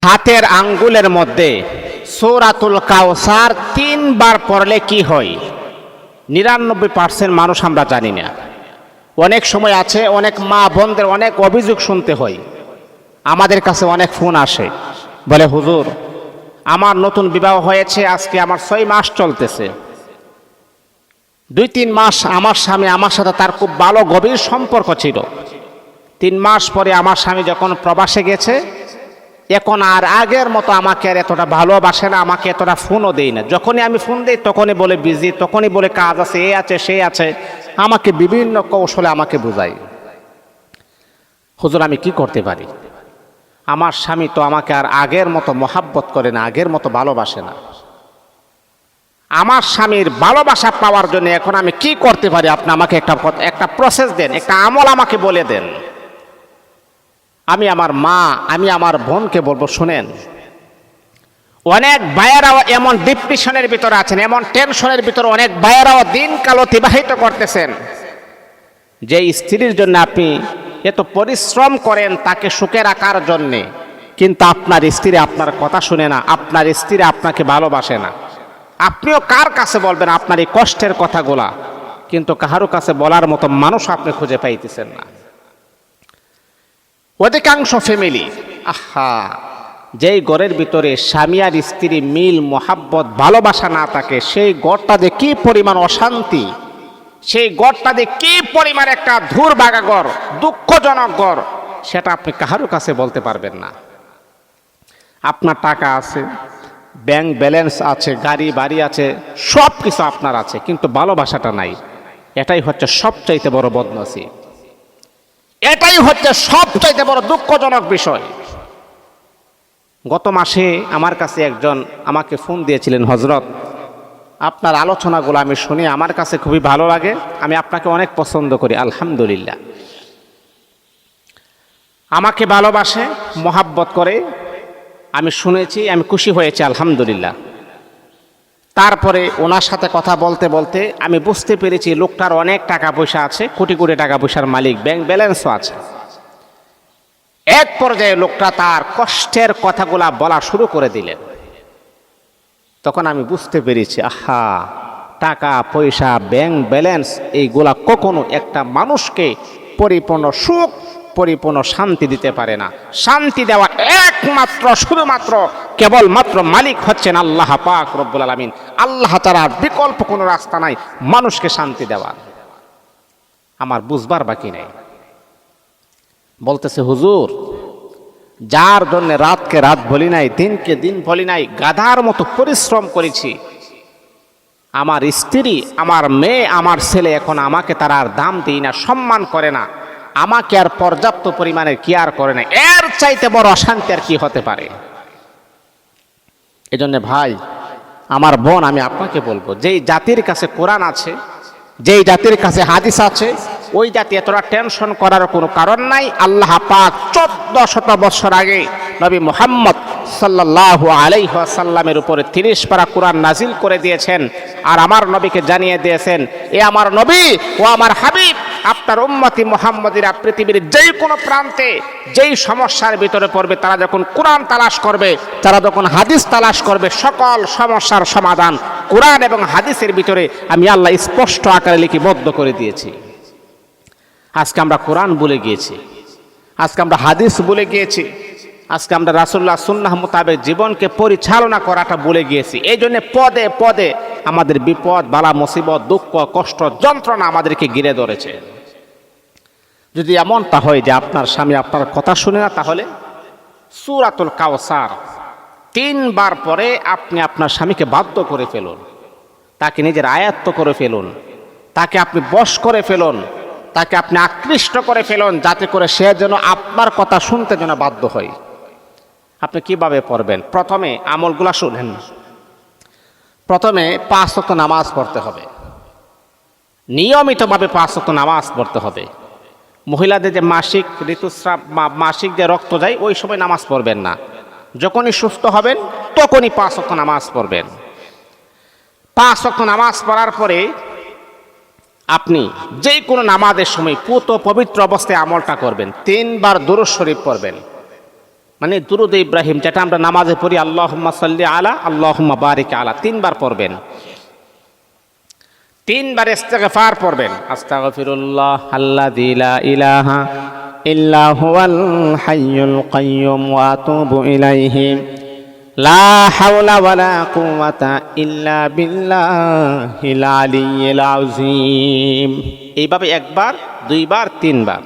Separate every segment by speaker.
Speaker 1: হাতের আঙ্গুলের মধ্যে সূরাতুল কাউসার 3 বার পড়লে কি হয়? 99% মানুষ আমরা জানি না। অনেক সময় আছে, অনেক মা বোনদের অনেক অভিযোগ শুনতে হয়। আমাদের কাছে অনেক ফোন আসে, বলে হুজুর আমার নতুন বিবাহ হয়েছে, আজকে আমার 6 মাস চলতেছে। 2-3 মাস আমার স্বামী আমার সাথে তার খুব ভালো গভীর সম্পর্ক ছিল। 3 মাস পরে আমার স্বামী যখন প্রবাসে গেছে, এখন আর আগের মতো আমাকে আর এতটা ভালোবাসে না, আমাকে এতটা ফোনও দেয় না। যখনই আমি ফোন দিই তখনই বলে বিজি, তখনই বলে কাজ আছে, এ আছে সে আছে, আমাকে বিভিন্ন কৌশলে আমাকে বোঝায়। হুজুর আমি কি করতে পারি? আমার স্বামী তো আমাকে আর আগের মতো মহাব্বত করে না, আগের মতো ভালোবাসে না। আমার স্বামীর ভালোবাসা পাওয়ার জন্য এখন আমি কি করতে পারি? আপনি আমাকে একটা প্রসেস দেন, একটা আমল আমাকে বলে দেন। আমি আমার মা, আমি আমার বোনকে বলবো, শুনেন, অনেক ভাইয়েরাও এমন ডিপ্রেশনের ভিতরে আছেন, এমন টেনশনের ভিতরে অনেক ভাইয়েরাও দিনকাল অতিবাহিত করতেছেন। যে স্ত্রীর জন্য আপনি এত পরিশ্রম করেন তাকে সুখে রাখার জন্যে, কিন্তু আপনার স্ত্রী আপনার কথা শুনে না, আপনার স্ত্রী আপনাকে ভালোবাসে না। আপনিও কার কাছে বলবেন আপনার এই কষ্টের কথাগুলা? কিন্তু কাহারো কাছে বলার মতো মানুষ আপনি খুঁজে পাইতেছেন না। অধিকাংশ ফ্যামিলি, যেই ঘরের ভিতরে স্বামী আর স্ত্রী মিল মোহাব্বত ভালোবাসা না থাকে, সেই ঘরটা যে কি পরিমাণ অশান্তি, সেই ঘরটা যে কি পরিমাণ একটা ধুরভাগা ঘর, দুঃখজনক ঘর, সেটা আপনি কাহারো কাছে বলতে পারবেন না। আপনার টাকা আছে, ব্যাংক ব্যালেন্স আছে, গাড়ি বাড়ি আছে, সব কিছু আপনার আছে, কিন্তু ভালোবাসাটা নাই। এটাই হচ্ছে সবচাইতে বড় বদনসিব, এটাই হচ্ছে সবচাইতে বড় দুঃখজনক বিষয়। গত মাসে আমার কাছে একজন আমাকে ফোন দিয়েছিলেন, হযরত আপনার আলোচনাগুলো আমি শুনি, আমার কাছে খুবই ভালো লাগে, আমি আপনাকে অনেক পছন্দ করি। আলহামদুলিল্লাহ, আমাকে ভালোবাসে, মোহাব্বত করে, আমি শুনেছি, আমি খুশি হয়েছি, আলহামদুলিল্লাহ। তারপরে ওনার সাথে কথা বলতে বলতে আমি বুঝতে পেরেছি লোকটার অনেক টাকা পয়সা আছে, কোটি কোটি টাকা পয়সার মালিক, ব্যাংক ব্যালেন্সও আছে। এক পর্যায়ে লোকটা তার কষ্টের কথাগুলা বলা শুরু করে দিলেন। তখন আমি বুঝতে পেরেছি, টাকা পয়সা, ব্যাংক ব্যালেন্স, এইগুলা কখনো একটা মানুষকে পরিপূর্ণ সুখ, পরিপূর্ণ শান্তি দিতে পারে না। শান্তি দেওয়া একমাত্র শুধুমাত্র কেবলমাত্র মালিক হচ্ছেন আল্লাহ পাক রব্বুল আলামিন। আল্লাহ ছাড়া বিকল্প কোনো রাস্তা নাই মানুষকে শান্তি দেওয়ার। আমার বুঝবার বাকি নেই। বলতেছে, হুজুর যার জন্য রাতকে রাত বলি নাই, দিনকে দিন বলি নাই, গাধার মতো পরিশ্রম করেছি, আমার স্ত্রী, আমার মেয়ে, আমার ছেলে এখন আমাকে তারা আর দাম দেয় না, সম্মান করে না, আমাকে আর পর্যাপ্ত পরিমাণে কেয়ার করে না। এর চাইতে বড় অশান্তি আর কি হতে পারে? এজন্য ভাই, আমার বোন, আমি আপনাকে বলবো, যেই জাতির কাছে কোরআন আছে, যেই জাতির কাছে হাদিস আছে, ওই জাতি এতটা টেনশন করার কোনো কারণ নাই। আল্লাহ পাক 1400 বছর আগে নবী মুহাম্মদ সাল্লাল্লাহু আলাইহি ওয়াসাল্লামের উপরে 30 পারা কোরআন নাজিল করে দিয়েছেন, আর আমার নবীকে জানিয়ে দিয়েছেন, এ আমার নবী ও আমার হাবিব, আপনার উম্মতি মুহাম্মদীরা পৃথিবীর যেই কোনো প্রান্তে যেই সমস্যার ভিতরে পড়বে, তারা যখন কোরআন তালাশ করবে, তারা যখন হাদিস তালাশ করবে, সকল সমস্যার সমাধান কোরআন এবং হাদিসের ভিতরে আমি আল্লাহ স্পষ্ট আকারে লিপিবদ্ধ করে দিয়েছি। আজকে আমরা কোরআন ভুলে গিয়েছি, আজকে আমরা হাদিস ভুলে গিয়েছি, আজকে আমরা রাসূলুল্লাহ সুন্নাহ মোতাবেক জীবনকে পরিচালনা করাটা ভুলে গিয়েছি। এই জন্য পদে পদে আমাদের বিপদ, বালা, মুসিবত, দুঃখ, কষ্ট, যন্ত্রণা আমাদেরকে ঘিরে ধরেছে। যদি এমনটা হয় যে আপনার স্বামী আপনার কথা শুনে না, তাহলে সূরাতুল কাউসার 3 বার পরে আপনি আপনার স্বামীকে বাধ্য করে ফেলুন, তাকে নিজের আয়ত্ত করে ফেলুন, তাকে আপনি বশ করে ফেলুন, তাকে আপনি আকৃষ্ট করে ফেলুন, যাতে করে সে যেন আপনার কথা শুনতে যেন বাধ্য হয়। আপনি কিভাবে পড়বেন? প্রথমে আমলগুলা শুনেন। প্রথমে 5 ওয়াক্ত নামাজ পড়তে হবে, নিয়মিতভাবে 5 ওয়াক্ত নামাজ পড়তে হবে। মহিলাদের যে মাসিক ঋতুস্রাব, মাসিক যে রক্ত যায়, ওই সময় নামাজ পড়বেন না। যখনই সুস্থ হবেন তখনই 5 ওয়াক্ত নামাজ পড়বেন। 5 ওয়াক্ত নামাজ পড়ার পরে আপনি যে কোনো নামাজের সময় পুত পবিত্র অবস্থায় আমলটা করবেন। 3 বার দুরূদ শরীফ পড়বেন, মানে দুরুদ ইব্রাহিম, যেটা আমরা নামাজে পড়ি, আল্লাহুম্মা সাল্লি আলা আল্লাহুম্মা বারিক আলা, 3 বার পড়বেন। 3 বার ইস্তিগফার পড়বেন, আস্তাগফিরুল্লাহ আল্লাযী লা ইলাহা ইল্লা হুয়াল হাইয়ুল কাইয়্যুম ওয়া আতুবু ইলাইহি লা হাওলা ওয়ালা কুওয়াতা ইল্লা বিল্লাহিল আলিয়্যিল আযীম। এইভাবে 1 বার, 2 বার, 3 বার।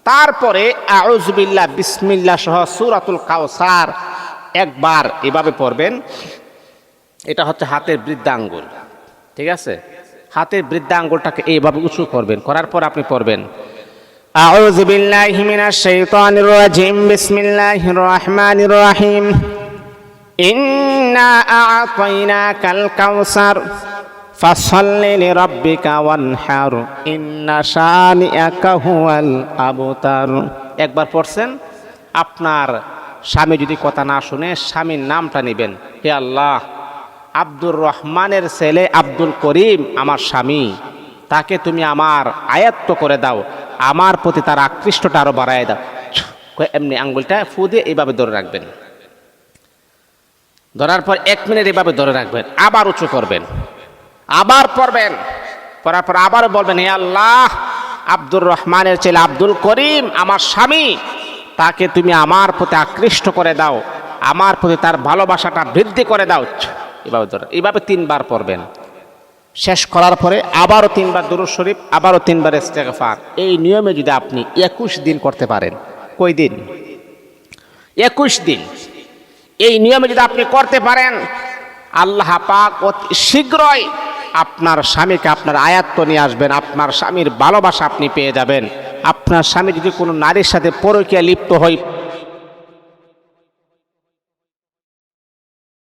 Speaker 1: তারপরে আউযু বিল্লাহ বিসমিল্লাহ সহ সূরাতুল কাউসার 1 বার এভাবে পড়বেন। এটা হচ্ছে হাতের বৃদ্ধা আঙ্গুল, ঠিক আছে? হাতের বৃদ্ধা আঙ্গুলটাকে এইভাবে উঁচু করবেন, করার পর আপনি পড়বেন আউযু বিল্লাহি মিনাশ শাইতানির রাজিম বিসমিল্লাহির রহমানির রহিম ইন্না আ'তাইনাকাল কাউসার ফাসাল্লি লিরাব্বিকা ওয়ানহার ইন্না শানিআকা হুয়াল আবতার। 1 বার পড়ছেন। আপনার স্বামী যদি কথা না শুনে স্বামীর নামটা নেবেন, হে আল্লাহ, আব্দুর রহমানের ছেলে আব্দুল করিম আমার স্বামী, তাকে তুমি আমার আয়ত্ত করে দাও, আমার প্রতি তার আকৃষ্টটা আরো বাড়ায় দাও। এমনি আঙ্গুলটা ফু দিয়ে এইভাবে ধরে রাখবেন। ধরার পর 1 মিনিট এইভাবে ধরে রাখবেন, আবার উঁচু করবেন, আবার পড়বেন, পড়ার পর আবার বলবেন, হে আল্লাহ, আব্দুর রহমানের ছেলে আব্দুল করিম আমার স্বামী, তাকে তুমি আমার প্রতি আকৃষ্ট করে দাও, আমার প্রতি তার ভালোবাসাটা বৃদ্ধি করে দাও। এইভাবে 3 বার পড়বেন। শেষ করার পরে আবারও 3 বার দুরূদ শরীফ, আবারও 3 বার ইস্তেগফার। এই নিয়মে যদি আপনি 21 দিন করতে পারেন, কয় দিন? 21 দিন। এই নিয়মে যদি আপনি করতে পারেন, আল্লাহ পাক অতি শীঘ্রই আপনার স্বামীকে আপনার আয়াত্ত নিয়ে আসবেন, আপনার স্বামীর ভালোবাসা আপনি পেয়ে যাবেন। আপনার স্বামী যদি কোনো নারীর সাথে পরকীয়া লিপ্ত হয়,